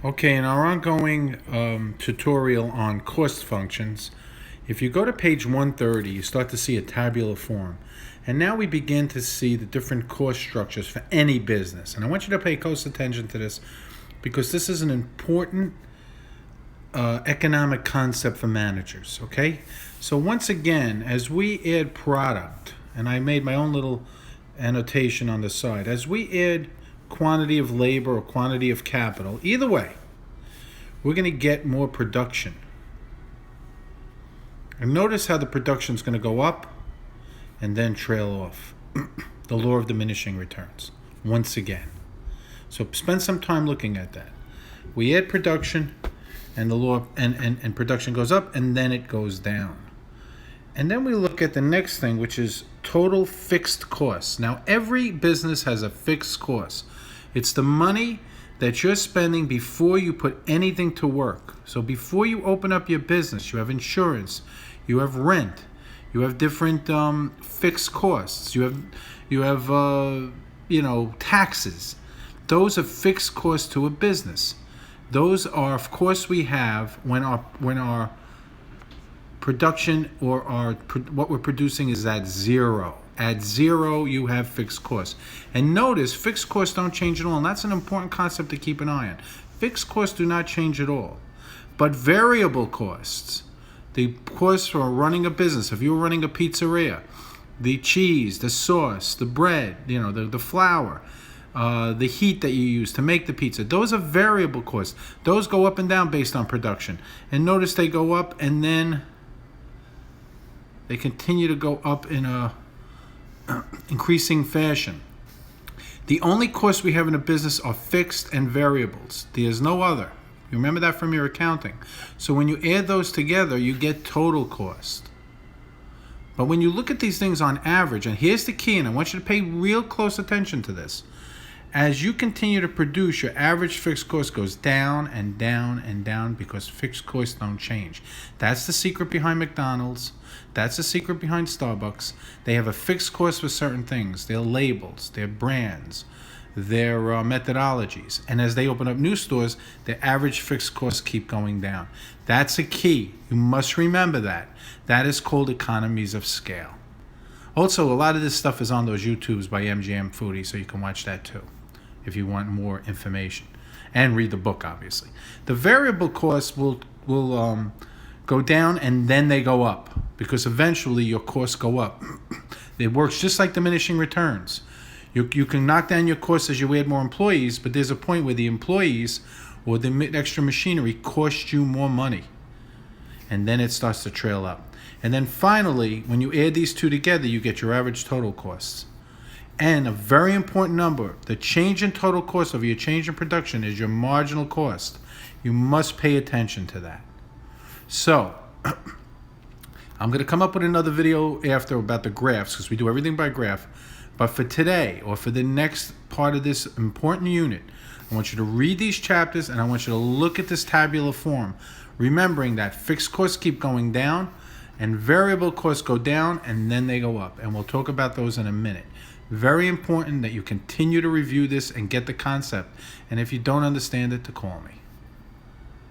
Okay, in our ongoing tutorial on cost functions, if you go to page 130, you start to see a tabular form. And now we begin to see the different cost structures for any business. And I want you to pay close attention to this because this is an important economic concept for managers, okay? So once again, as we add product, and I made my own little annotation on the side, as we add quantity of labor or quantity of capital, either way, we're going to get more production. And notice how the production is going to go up and then trail off. The law of diminishing returns, once again. So spend some time looking at that. We add production, and the law and production goes up, and then it goes down. And then we look at the next thing, which is total fixed costs. Now, every business has a fixed cost. It's the money that you're spending before you put anything to work. So before you open up your business, you have insurance, you have rent, you have different fixed costs, you have taxes. Those are fixed costs to a business. Those are, of course, we have when our production or what we're producing is at zero. At zero, you have fixed costs. And notice, fixed costs don't change at all. And that's an important concept to keep an eye on. Fixed costs do not change at all. But variable costs, the costs for running a business, if you were running a pizzeria, the cheese, the sauce, the bread, the flour, the heat that you use to make the pizza, those are variable costs. Those go up and down based on production. And notice they go up and then they continue to go up in a increasing fashion. The only costs we have in a business are fixed and variables. There's no other. You remember that from your accounting. So when you add those together, you get total cost. But when you look at these things on average, and here's the key, and I want you to pay real close attention to this. As you continue to produce, your average fixed cost goes down and down and down because fixed costs don't change. That's the secret behind McDonald's. That's the secret behind Starbucks. They have a fixed cost for certain things. Their labels, their brands, their methodologies. And as they open up new stores, their average fixed costs keep going down. That's a key. You must remember that. That is called economies of scale. Also, a lot of this stuff is on those YouTubes by MGM Foodie, so you can watch that too if you want more information. And read the book, obviously. The variable costs will go down and then they go up because eventually your costs go up. It works just like diminishing returns. You can knock down your costs as you add more employees, but there's a point where the employees or the extra machinery cost you more money. And then it starts to trail up. And then finally, when you add these two together, you get your average total costs. And a very important number, the change in total cost over your change in production is your marginal cost. You must pay attention to that. So, I'm going to come up with another video after about the graphs because we do everything by graph. But for today, or for the next part of this important unit, I want you to read these chapters and I want you to look at this tabular form, remembering that fixed costs keep going down and variable costs go down and then they go up. And we'll talk about those in a minute. Very important that you continue to review this and get the concept. And if you don't understand it, to call me.